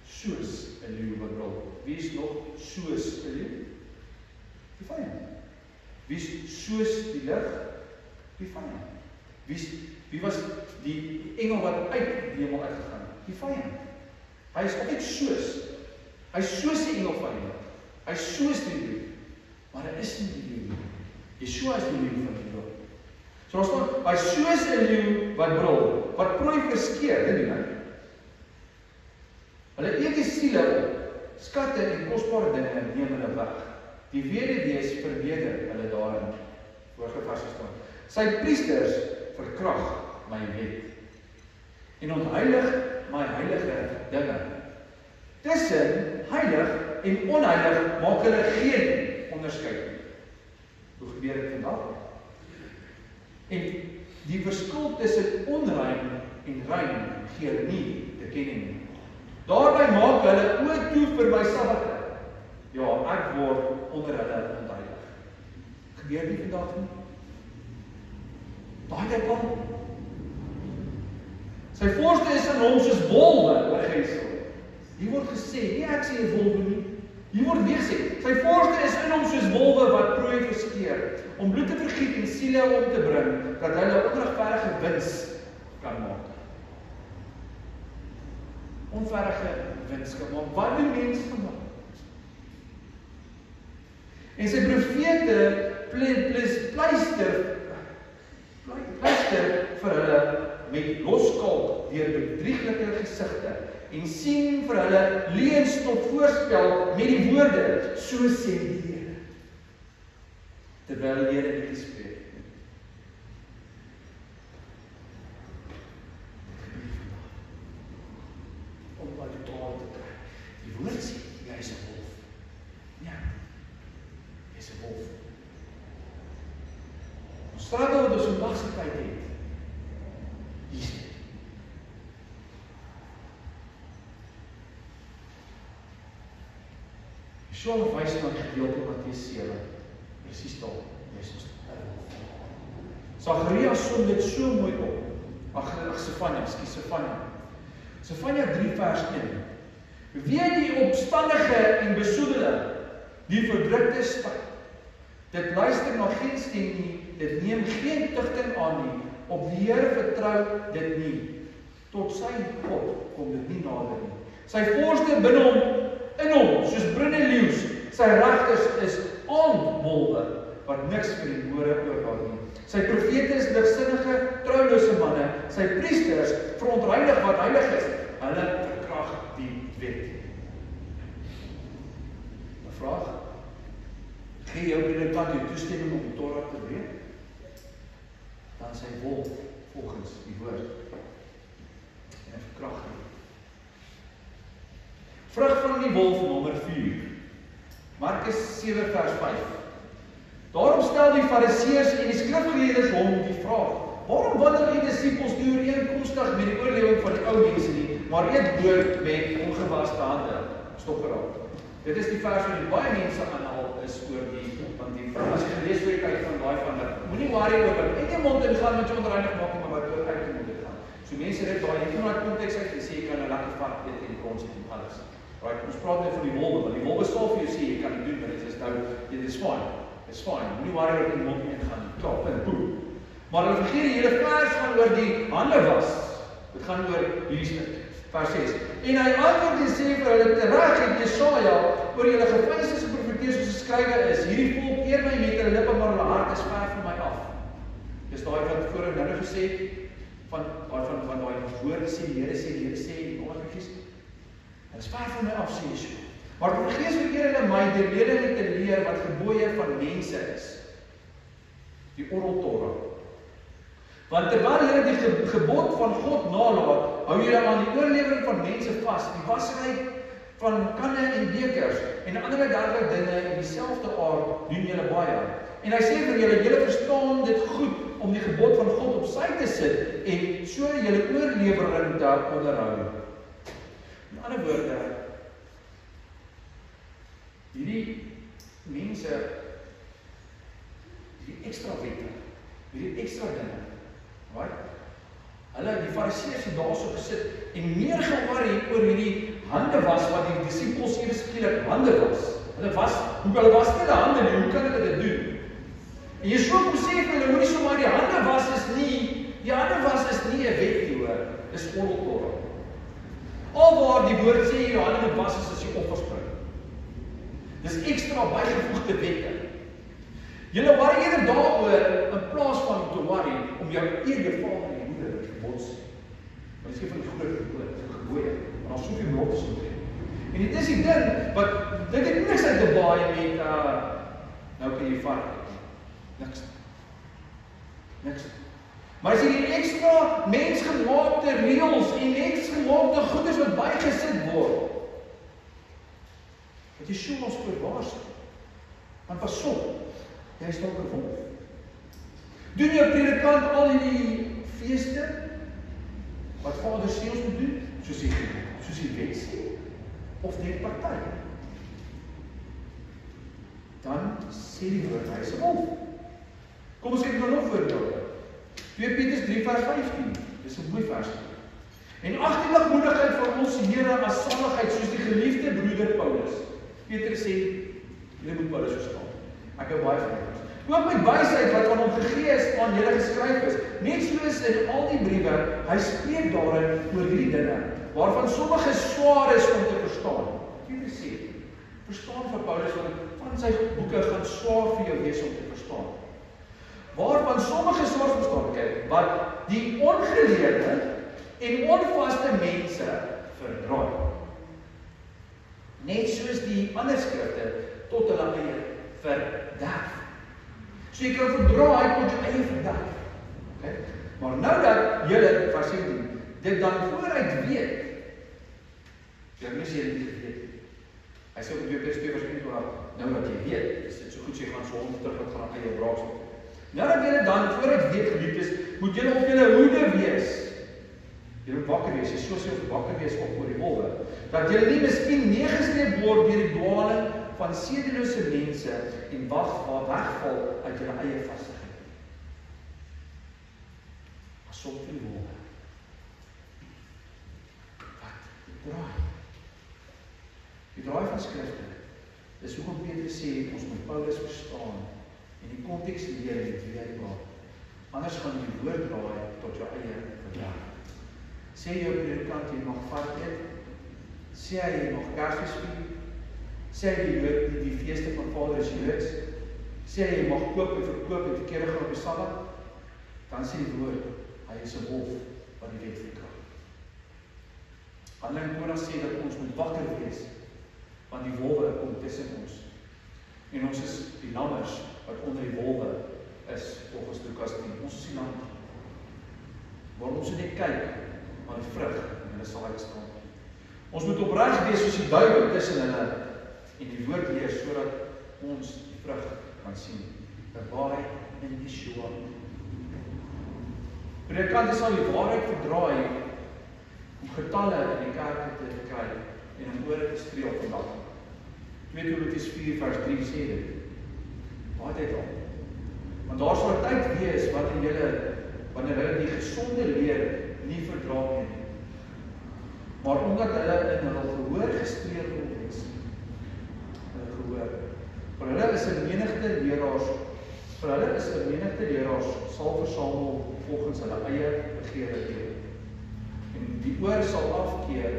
Soos 'n leeu wat brul. Wie is nog soos 'n leeu? Die vyand. Wie is soos die lig? Die vyand. Wie was die engel wat uit die hemel uitgegaan het? Die vyand. Hy is altyd soos. Hy is soos die engel van die lig. Hy is soos die leeu. Maar hy is nie die leeu nie. Yeshua is die leeu van die lig. So ons staan, hy is soos 'n leeu wat brul, wat prooi verskeer, dit doen hy. Hulle eet die siele op, skatte en kosbare dinge neem hulle weg. Die weduwees verbeder hulle daarin. Vorige vers staan. Sy priesters verkrag my wet en ontheilig my heilige dinge. Tussen heilig en onheilig maak hulle geen onderskeid nie. Hoe gebeur dit vandag? En die verskil tussen onrein en rein gee hulle nie te ken nie. Daarby maak hulle oë toe vir my sabbate. Ja, ek word onder hulle ontheilig. Gebeur nie vandag nie. Daai tyd kom. Sy voorste is in hom soos wolwe, oor Gesel. Hier word gesê, nie ek sê wolwe nie. Hier word weer gesê, sy voorste is in hom soos wolwe wat prooi verskeer, om bloed te vergiet en siele om te bring, dat hulle onregverdige wins kan maak. Onregverdige wins kan maak. Wat doen mense vandag? En sy profete pleister vir hulle met loskalk deur bedrieglike gesigte en sien vir hulle leuns tot voorspel met die woorde, so sê die Here. Terwyl die Here nie spreek. Om by die taal te kry. Die woord sê, jy is 'n wolf. Ja, jy is 'n wolf. Ons struggle wat ons vandag se tyd het. Hier is dit. Yeshua wys na die gedeelte Matteus 7. Presies daar. Jy is ons Sagaria som dit so mooi op. Sefanja 3 vers 1. Wee die opstandige en besoedelde, die verdrukte stad. Dit luister na geen stem nie, dit neem geen tigting aan nie, op die Here vertrou dit nie. Tot sy God kom dit nie nader nie. Sy voorste binne hom, in hom, soos brullende leeu's, sy regters is aandwolwe, wat niks vir die moere oorhou nie. Sy profete is ligsinnige, troulose manne, sy priesters verontreinig wat heilig is, hulle verkrag die wet. 'n Vraag? Gee jou predikant jou toestemming om die Torah te breek? Dan sy wolf volgens die woord. En hy verkrag nie. Vrug van die wolf nommer 4. Markus 7 vers 5. Daarom stel die Fariseërs en die skrifgeleerdes hom die vraag: waarom wandel die disippels nie ooreenkomstig met die oorlewing van die ou mense nie, maar eet brood met ongewaste hande? Stop geraak. Dit is die vers wat baie mense aanhaal is oor van die as jy gelees oor die tyd van daai van dat moenie worry oor wat in jou mond ingaan met jou onreinig maak nie, maar wat oor uit jou mond gaan. So mense dit daai van daai konteks uit sê jy kan 'n lekker vat eet en kons en alles. Right, ons praat net van die wolwe, want die wolwe sal vir jou sê jy kan dit doen, maar dit is nou dit is fine. It's fine. Moenie worry oor wat in jou mond ingaan nie. Klop en boem. Maar hulle vergeet die hele vers gaan oor die hande was. Dit gaan oor hierdie stuk. Vers 6. En hy antwoord en sê vir hulle: tereg het Jesaja oor julle geveinsde geprofeteer soos geskrywe is: hierdie volk eer my met hulle lippe, maar hulle hart is ver van my af. Dis daai wat voorheen nou gesê van daai woorde sê die Here sê en al die goedjies. Hulle is ver van my af, sê Yeshua. Maar die Gees vereer hulle my deur leerlinge te leer wat gebooie van mense is. Die oral Torah. Want terwyl julle die gebod van God nalaat, hou julle aan die oorlewering van mense vas, die wassery van kanne en bekers en ander dergelike dinge in dieselfde aard doen julle baie. En hy sê vir julle: julle verstaan dit goed om die gebod van God op sy te sit en so julle oorlewering te onderhou. In ander woorde, hierdie mense, hierdie ekstra wette, hierdie ekstra dinge, right? Hulle, die Fariseërs het daarso gesit en meer geworry oor hierdie hande was wat die disippels ewe skielik hande was. Hulle was nie hulle hande nie, hoe kan hulle dit doen? En Yeshua kom sê vir hulle: moenie sommer die hande was is nie 'n wet nie, hoor. Dis oral Torah. Alwaar die woord sê jou hande moet was as jy offers bring. Dis ekstra bygevoegde wette. Julle worry eerder daaroor in plaas van te worry om jou eer jou vader en moeder te bots. Maar dis nie van die groot gebooie, maar daar's soveel beloftes in. En dit is die ding wat dit het niks uit te baie met nou kan jy vat. Niks. Maar as jy die ekstra mensgemaakte reëls en mensgemaakte goeders wat bygesit word, wat Yeshua ons voorwaarsku. Want pas op, jy is dalk 'n wolf. Doen jou predikant al die feeste wat Vader sê ons moet doen, soos die wet sê, of net party? Dan sê die woord hy is 'n wolf. Kom ons kyk nou nog voorbeelde. 2 Petrus 3 vers 15. Dis 'n mooi vers. En ag die ligmoedigheid van ons Here as saligheid soos die geliefde broeder Paulus. Petrus sê jy moet Paulus verstaan. Ek hou baie van hom. Ook met wysheid wat aan hom gegee is aan julle geskryf is. Net soos in al die briewe, hy spreek daarin oor hierdie dinge waarvan sommige swaar is om te verstaan. Petrus sê, verstaan vir Paulus want van sy boeke gaan swaar vir jou wees om te verstaan. Waarvan sommige swaar verstaan, kyk, wat die ongeleerde en onvaste mense verdraai. Net soos die ander skrifte tot hulle eie verderf. So jy kan verdraai tot jou eie verderf. Okay? Maar nou dat julle, vers 17, dit dan vooruit weet, jy mis jy dit weet. Hy sê op 2 Petrus 2 vers 1, nou dat jy weet, is dit so goed so jy gaan so terug wat gaan eie braaksel. Nou dat julle dan vooruit weet, geliefdes, moet julle op julle hoede wees. Jy moet wakker wees, jy soos jy wakker wees op oor die wolwe, dat julle nie miskien neergesleep word deur die dwaling van sedelose mense en wegval uit julle eie vastigheid. Pas op vir die wolwe. Wat? Die draai van skrifte. Dis hoekom Petrus sê, ons moet Paulus verstaan en die konteks leer en wie hy maak. Anders gaan jy woord draai tot jou eie verdrag. Sê jou predikant jy mag vat eet, sê jy mag Kersfees vier, sê jy die feeste van Vader is Joods, sê jy mag koop en verkoop en verkeerde gaan op die Sabbat, dan sê die woord, hy is 'n wolf wat die wet verkrag. Handelinge 20 sê dat ons moet wakker wees, want die wolwe kom tussen ons. En ons is die lammers wat onder die wolwe is, volgens Lukas 10. Ons is die lammers. Waarom ons net kyk aan die vrug en hulle sal uitstaan. Ons moet opreg wees soos die duiwel tussen hulle en die woord lees sodat ons die vrug kan sien. Abide in Yeshua. Predikante sal die waarheid verdraai om getalle in die kerke te kry en om oor te streel vandag. 2 Timoteus 4 vers 3 sê dit. Waar het al? Want daar sal 'n tyd wees wanneer hulle die gesonde leer nie verdra nie. Maar omdat hulle in hul gehoor gestreel wil wees, hulle gehoor. Vir hulle is 'n menigte leraars sal versamel volgens hulle eie begeerlikhede. En die oor sal afkeer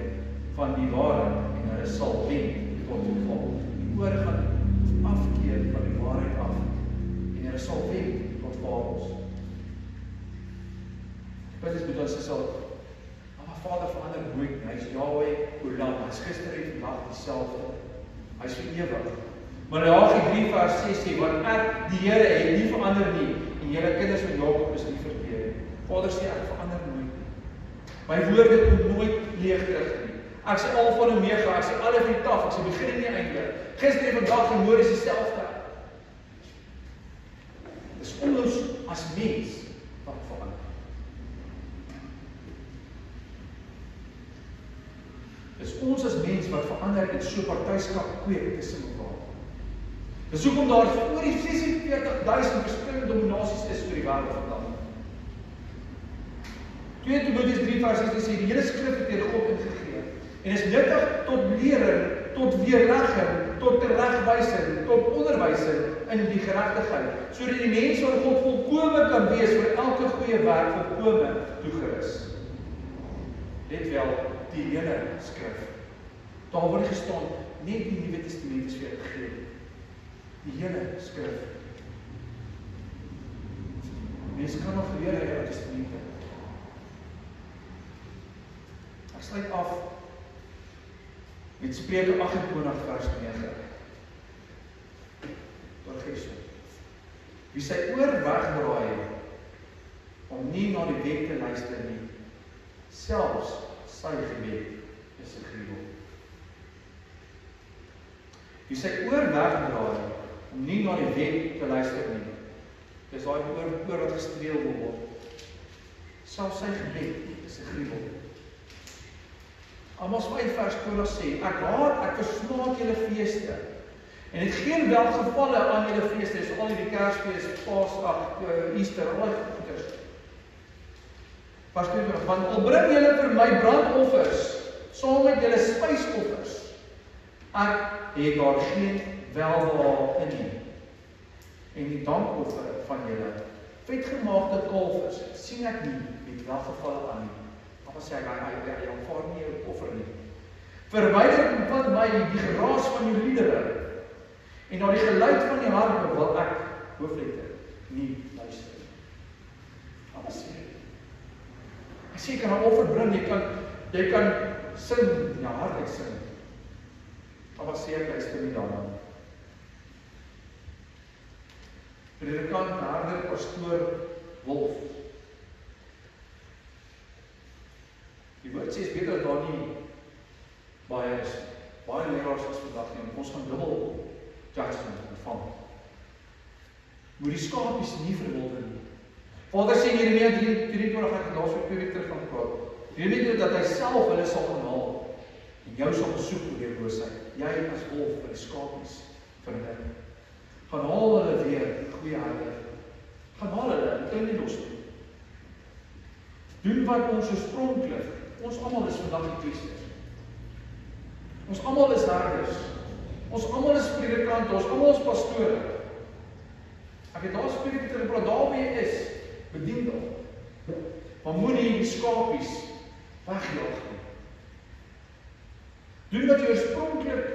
van die waarheid en hulle sal wen tot val. Die oor gaan afkeer van die waarheid af en hulle sal wen tot fabels. Dit is met ons sal Vader verander nooit, hy is Yahweh, Olam, hy is gister en vandag dieselfde, hy is vir ewig. Maleagi 3 vers 6 sê, want ek, die Here, het nie verander nie, en julle kinders van Jakob is nie verkeer. Vader sê, ek verander nooit. My woorde kom nooit leeg terug nie. Ek sê Alfa en Omega, ek sê Alef en Taf, ek sê begin en nie einde. Gister en vandag en môre is dieselfde. Dis ons as mens wat verander. Dis ons as mens wat verander en so partyskap kweek tussen mekaar. Dis hoekom daar oor die 46.000 verskillende dominasies is oor die wêreld vandag. 2 Timoteus 3 vers 6 sê die hele skrif het deur God ingegee en is nuttig tot lering, tot weerlegging, tot teregwysing, tot onderwysing in die geregtigheid, sodat die mens van God volkome kan wees vir elke goeie werk volkome toegerus. Let wel die hele skrif. Daar word gestaan, net die Nuwe Testament is vir jou gegee. Die hele skrif. Mens kan nog leer uit die Ou Testament. Ek sluit af met Spreuke 28 vers 9. Tot Christus. Wie sy oor wegdraai om nie na die wet te luister nie, selfs sy gebed is 'n gruwel. Wie sy oor wegdraai om nie na die wet te luister nie, dis daai oor wat gestreel wil word. Selfs sy gebed is 'n gruwel. Amos 5 vers 20 sê, ek versmaak julle feeste, en het geen welgevalle aan julle feeste, is al die Kersfees, Paasdag, Easter, al die goeders. Vers 20, want al bring julle vir my brandoffers, saam met julle spysoffers, ek het daar geen welbehaag in nie. En die dankoffer van julle, vetgemaakte kalvers, sien ek nie, met welgevalle aan nie. Maar sê hy aanvaar nie jou offer nie. Verwyder van my die geraas van jou liedere, en na die geluid van die harpe wil ek, hoofletter, nie luister. Maar sê hy sê, jy kan 'n offer bring, jy kan sing, ja hart uit sing. Maar sê ek luister nie daarna. Predikant, herder, pastoor, wolf. Die woord sê is beter dat daar nie baie is. Baie leraars is vandag nie, ons gaan dubbel judgment ontvang. Moet die skapies nie verwilder nie. Vader sê in Jeremia 23, ek het daar so 2 weke terug van gepraat. Jeremia dat hy self hulle sal gaan haal en jou sal besoek oor die boosheid. Jy as wolf vir die skapies verder. Gaan haal hulle weer, goeie herder. Gaan haal hulle, en nie los nie. Doen wat ons oorspronklik. Ons almal is vandag die priesters. Ons almal is herders. Ons almal is predikante, ons almal is pastore. Ek het daar spreek te gepraat, daar waar jy is, bedien daar. Maar moenie die skapies wegjaag nie. Doen wat jy oorspronklik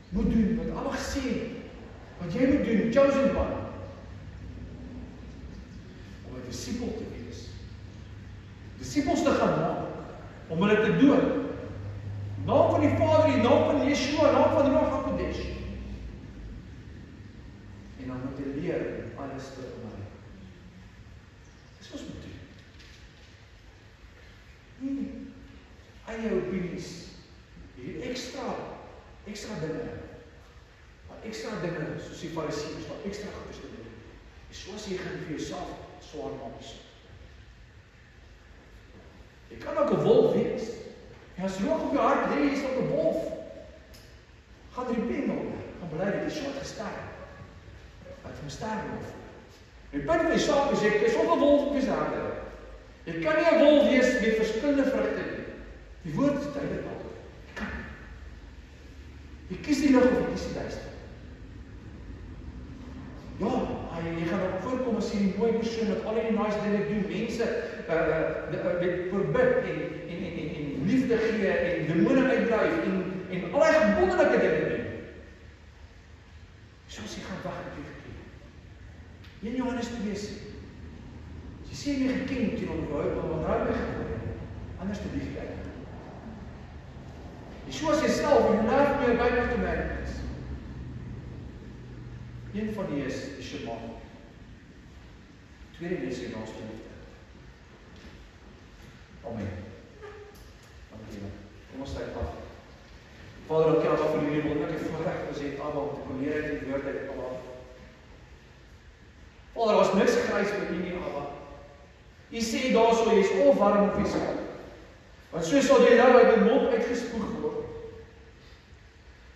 moet doen, wat Allah gesê het. Wat jy moet doen, chosen one. Om 'n disipel te wees. Disipels te gaan maak. Om hulle te doen. Naam van die Vader, die naam van Yeshua, naam van Ruach HaKodesh. En dan moet jy leer alles te vermy. Dis wat ons moet doen. Nie eie opinies. Hier extra dinge. Maar extra dinge, soos die Fariseërs, wat extra goed is te doen. Soos jy gaan vir jouself swaar maak. Jy kan ook 'n wolf wees. En as rook op jou hart lê, jy's ook 'n wolf. Gaan repent daaroor. Gaan bely dat jy so het gesterf. Wat jy sterf of. Die punt van die saak is, jy is ook 'n wolf op jou harte. Jy kan nie 'n wolf wees met verskillende vrugte nie. Die woord is duidelik daaroor. Jy kan. Jy kies die lig of jy kies die duister. Ja, jy gaan op voorkom as jy die mooi persoon wat al die nice dinge doen, mense met verbid en liefde gee en demone uitdryf en allerlei wonderlike dinge doen. Soos jy gaan wag op die gekeer. 1 Johannes 2 sê, as jy sê jy geken moet jy onthou my gebore, anders te lief kijk. Jy soos jyself, jy laat meer by te merk is. Een van die is Shema. Tweede is die naaste liefde. Amen. Amen. Kom ons sluit af. Vader, dankie Abba vir die wonderlike voorreg wat jy het Abba om te kom leer uit die woord uit Abba. Vader, daar is niks grys met U nie Abba. U sê daarso, jy is of warm of jy is koud. Want so sal jy nou uit die mond uitgespoeg word.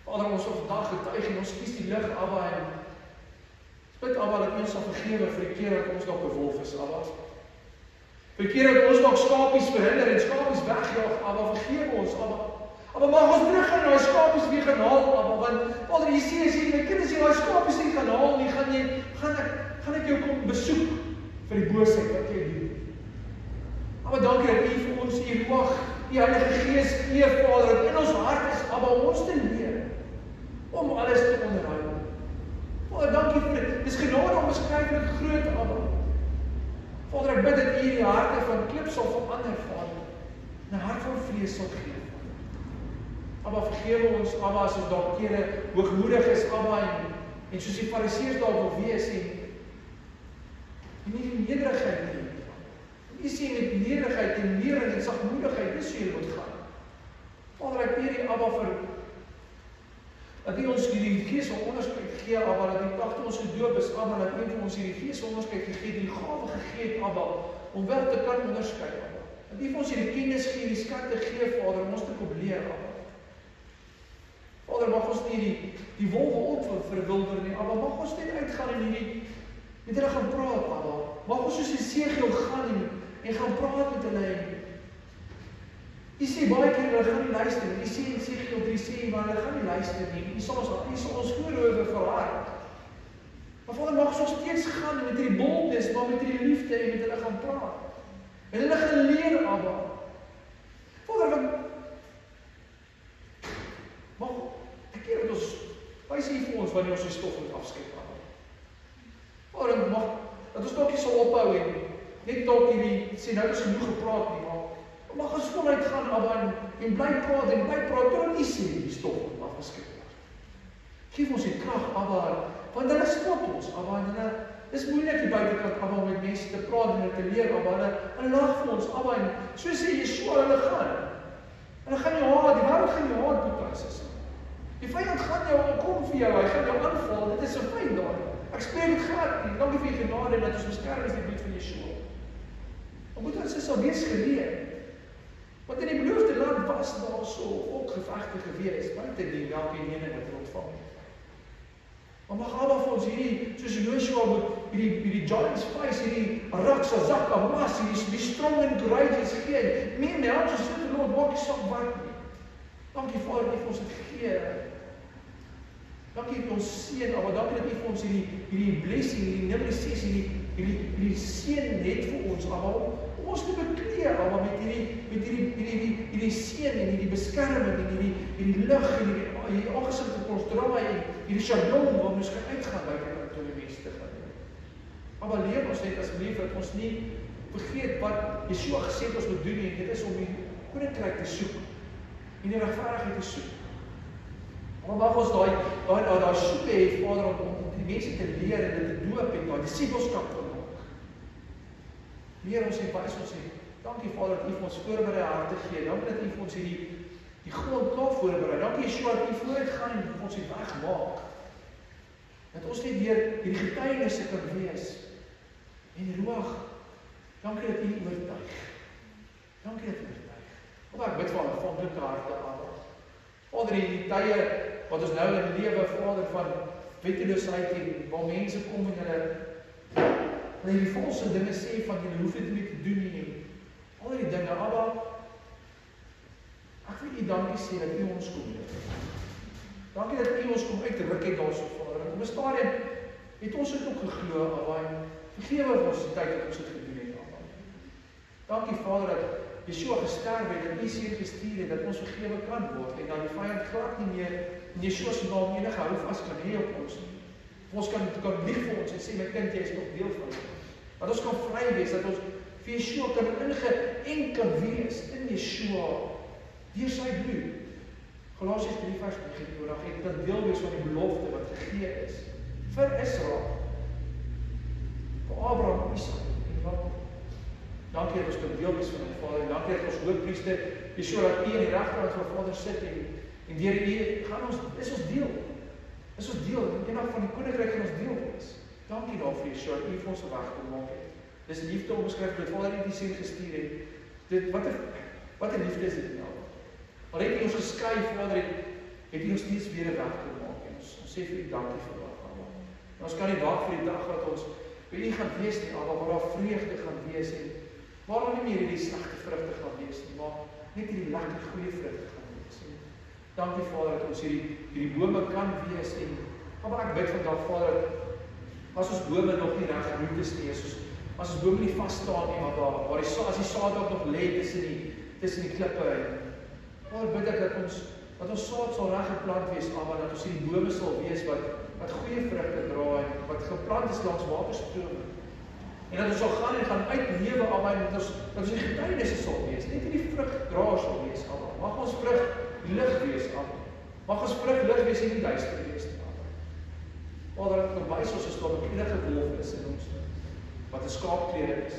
Vader, ons wil vandag getuig en ons kies die lig Abba en bid Abba dat ons sal vergewe vir die keer dat ons dalk 'n wolf is, Abba. Vir die keer dat ons dalk skapies verhinder en skapies wegjaag, Abba, vergewe ons, Abba. Abba, mag ons teruggaan en daai skapies weer gaan haal, Abba, want Vader, jy sê as jy my kinders jy daai skapies nie gaan haal nie, gaan ek jou kom besoek vir die boosheid wat jy doen. Abba, dankie dat U vir ons U Ruach, U Heilige Gees gee, Vader, dat in ons hart is, Abba, om ons te leer, om alles te onderhou. Vader, dankie vir dit. Dis genade onbeskryflik groot, Abba. Vader, ek bid dat U die harte van klip sal verander, Vader. 'n hart van vlees sal gee. Abba, vergewe ons, Abba, as ons dalk kere hoogmoedig is, Abba, en soos die Fariseërs dalk wil wees en nie die nederigheid nie. U sê met nederigheid en nering en sagmoedigheid, dis hoe jy moet gaan. Vader, ek bid U, Abba, vir dat U ons hierdie Gees onderskeid gee, Abba, dat U tagte ons gedoop is, Abba, dat U vir ons hierdie Gees onderskeid gegee, die gawe gegee, Abba, om wel te kan onderskei, Abba. Dat U vir ons hierdie kennis gee, die skatte gee, Vader, om ons te kom leer, Abba. Vader, mag ons nie die wolwe op verwilder nie, Abba, mag ons net uitgaan en met hulle gaan praat, Abba. Mag ons soos Esegiel gaan en gaan praat met hulle. U sê baie keer hulle gaan nie luister nie. U sê in Esegiel 3 sê maar hulle gaan nie luister nie. U sal ons voorhoof verhard. Maar Vader, mag ons steeds gaan met hierdie boldness, maar met hierdie liefde en met hulle gaan praat. En hulle gaan leer, Abba. Vader, mag ek keer dat ons wys U vir ons wanneer ons die stof moet afskep, Abba. Vader, mag dat ons dalk nie sal ophou en net dalk hierdie sê nou is genoeg gepraat nie, maar mag ons voluit gaan, Abba, en bly praat tot U sê die stof moet afgeskep word. Geef ons die krag, Abba, want hulle spot ons, Abba, en hulle is moeilik die buitekant, Abba, om met mense te praat en te leer, Abba, hulle lag vir ons, Abba, en so sê Yeshua, hulle gaan nie haat, die wêreld gaan nie haat, Boetansis. Die vyand gaan jou kom vir jou, hy gaan jou aanval, dit is 'n feit daar. Ek spreek dit glad nie, dankie vir U genade, dat ons beskerm is die bloed van Yeshua. Maar Boetansis sal wees geleer. Want in die beloofde land was daar so ook gevegte gewees, buite die elkeen wat hulle ontvang het. Maar mag Abba vir ons hierdie, soos Joshua moet hierdie giants face, hierdie Rakshasa mas, hierdie strong and courageous gee. Nee, help ons sit Lord, maak nie saak wat nie. Dankie Vader, dat U vir ons het gegee. Dankie vir ons seën, Abba, dankie dat U vir ons hierdie blessing, hierdie nummer 6, hierdie seën het vir ons, Abba, om ons te beklee, Abba, met hierdie seën en hierdie beskerming en hierdie lig en hierdie aangesig op ons draai en hierdie shalom wat ons kan uitgaan buite tot die mense te gaan. Abba, leer ons net asseblief dat ons nie vergeet wat Yeshua gesê het ons moet doen nie, dit is om die koninkryk te soek en die regverdigheid te soek. Maar mag ons daai soeke hê, Vader, om die mense te leer en te doop en daai disipelskap te maak. Leer ons en wys ons en dankie Vader dat U vir ons voorberei harte gee. Dankie dat U vir ons die grond klaar voorberei. Dankie Yeshua dat U vooruit gaan en vir ons die weg maak. Dat ons net deur hierdie getuienisse kan wees En Ruach, dankie dat U oortuig. Dankie dat U oortuig. Kom ek bid van aanvanklike harte aan. Vader, in die tye wat ons nou in lewe, Vader, van wetteloosheid en waar mense kom en hulle die valse dinge sê van julle hoef dit nie te doen nie. Al die dinge, Abba, ek wil U dankie sê dat U ons kom leer. Dankie dat U ons kom uitruk het daarso, Vader. En op 'n stadium het ons dit ook geglo, Abba, en vergewe ons die tyd dat ons dit gedoen het, Abba. Dankie, Vader, dat Yeshua gesterf het, dat U seën gestuur het, dat ons vergewe kan word, en dat die vyand glad nie meer in Yeshua se naam enige houvas kan hê op ons nie. Ons kan lieg vir ons en sê, my kind, jy is nog deel van ons. Dat ons kan vry wees, dat ons vir Yeshua kan ingeënt kan wees in Yeshua, deur sy bloed. Galasiërs 3 vers 9, dan het dit deel wees van die belofte wat gegee is vir Israel, vir Abraham, Isak en Jakob. Dankie dat ons kan deel wees van die Vader, en dankie dat ons hoofpriester Yeshua dat U in die regterhand van Vader sit en deur U gaan ons is ons deel. Is ons deel, eendag van die koninkryk gaan ons deel wees. Dankie daarvoor, Yeshua, dat U vir ons 'n weg gemaak het. Dis liefde omskryf, dat Vader U die seën gestuur het. Dit wat 'n liefde is dit nou. Al het U ons geskryf, Vader, het U ons steeds weer 'n weg gemaak. En ons sê vir U dankie vir dat, Abba. En ons kan nie wag vir die dag wat ons by U gaan wees nie, Abba, waar daar vreugde gaan wees en waar daar nie meer hierdie slegte vrugte gaan wees nie, maar net hierdie lekker goeie vrugte gaan wees. En dankie, Vader, dat ons hierdie bome kan wees en Abba, ek bid vandag, Vader, as ons bome nog nie reg roet is nie, as ons bome nie vas staan nie, Abba, as die saad ook nog lê tussen die klippe en Vader, bid ek dat ons saad sal reg geplant wees, Abba, dat ons hierdie bome sal wees wat goeie vrugte dra en wat geplant is langs waterstrome. En dat ons sal gaan en gaan uitlewe, Abba, en dat ons die getuienisse sal wees, net nie die vrugdraers sal wees, Abba. Mag ons vrug lig wees, Abba. Mag ons vrug lig wees en nie duister wees, Abba. Vader, dat het wys ons is daar 'n enige wolf is in ons, wat 'n skaapklede is.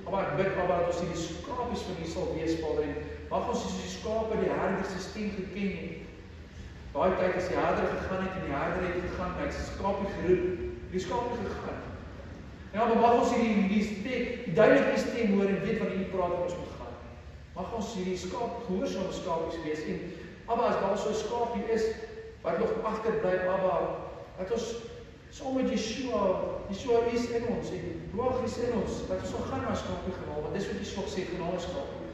Abba, ek bid, Abba, dat ons hierdie skapies van U sal wees, Vader, en mag ons soos die skape die herder se stem geken het. Daai tyd as die herder gegaan het en die herder het gegaan, hy het sy skapie geroep, die skapie gegaan. En Abba, mag ons die duidelike stem hoor en weet wat U praat wat ons moet gaan. Mag ons hierdie gehoorsame skapies wees en Abba, as daar so 'n skapie is wat nog agterbly, Abba, dat ons saam met Yeshua is in ons en Ruach is in ons, dat ons sal gaan na skapie gehaal, want dis wat Yeshua sê, genaal is skapie.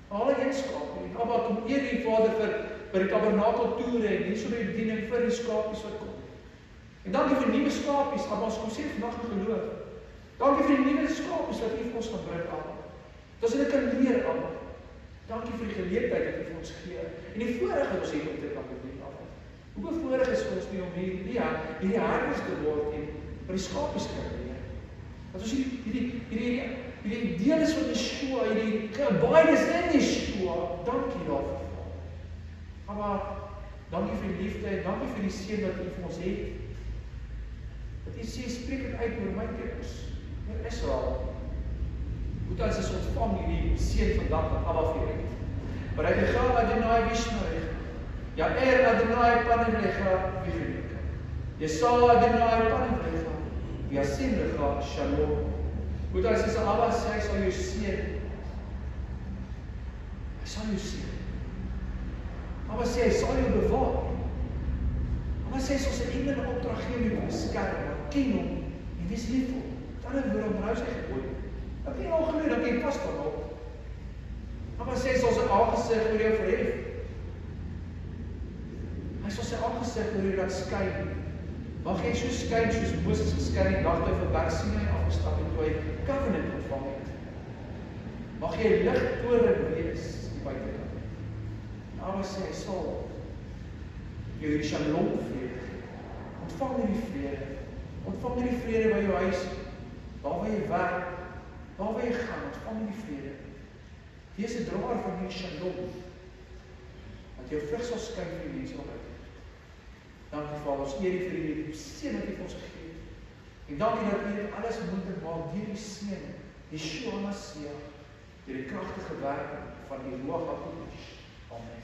Haal een skapie en Abba, kom eer U Vader vir die tabernakel toere en hier so die bediening vir die skapies wat kom. En dankie vir nuwe skapies, Abba, ons kom sê vandag in geloof. Dankie vir die nuwe skapies wat U vir ons gaan bring, Abba. Dat ons hulle kan leer, Abba. Dankie vir die geleentheid wat U vir ons gee en die voorreg wat ons het om dit te doen, Abba. Hoe bevoorreg is ons nie om hierdie herders te word en vir die skapies te kan leer. Dat ons hierdie deel is van Yeshua, hierdie geabide is in Yeshua. Dankie daarvoor. Abba, dankie vir die liefde en dankie vir die seën wat U vir ons het. Dat U sê, spreek dit uit oor my kinders, oor Israel. Goed as ons ontvang hierdie seën vandag van Abba vir U. Barekecha Adonai Vishmarech, Ya'er Adonai Panevlecha V'chileka, Yesa Adonai Panevlecha, V'yasim Lecha Shalom. Goed as Abba sê, hy sal jou seën. Hy sal jou seën. Abba sê, hy sal jou bewaar. Abba sê, hy sal sy engele opdrag gee om jou te beskerm, maar ken hom en wees lief vir hom. Dan het woord onthou sy gebod. Dat jy al glo, dat jy vas kan hou. Abba sê, hy sal sy aangesig oor jou verhef. Hy sal sy aangesig oor jou laat skyn. Mag jy so skyn soos Moses geskyn die dag toe van Berg Sinai afgestap en toe hy covenant ontvang het. Mag jy ligtoring wees die buitekant. Abba sê, hy sal jou die shalom vrede gee. Ontvang hierdie vrede. Ontvang hierdie vrede by jou huis, waar waar jy werk, waar waar jy gaan, ontvang hierdie vrede. Wees 'n draer van hierdie shalom. Dat jou vrug sal skyn vir die mense op uit. Dankie Vader, ons eer U vir die seën wat U vir ons gegee het. En dankie dat U dit alles moontlik maak deur die seën, Yeshua Mashiach, deur die kragtige werk van die Ruach HaKodesh. Amen.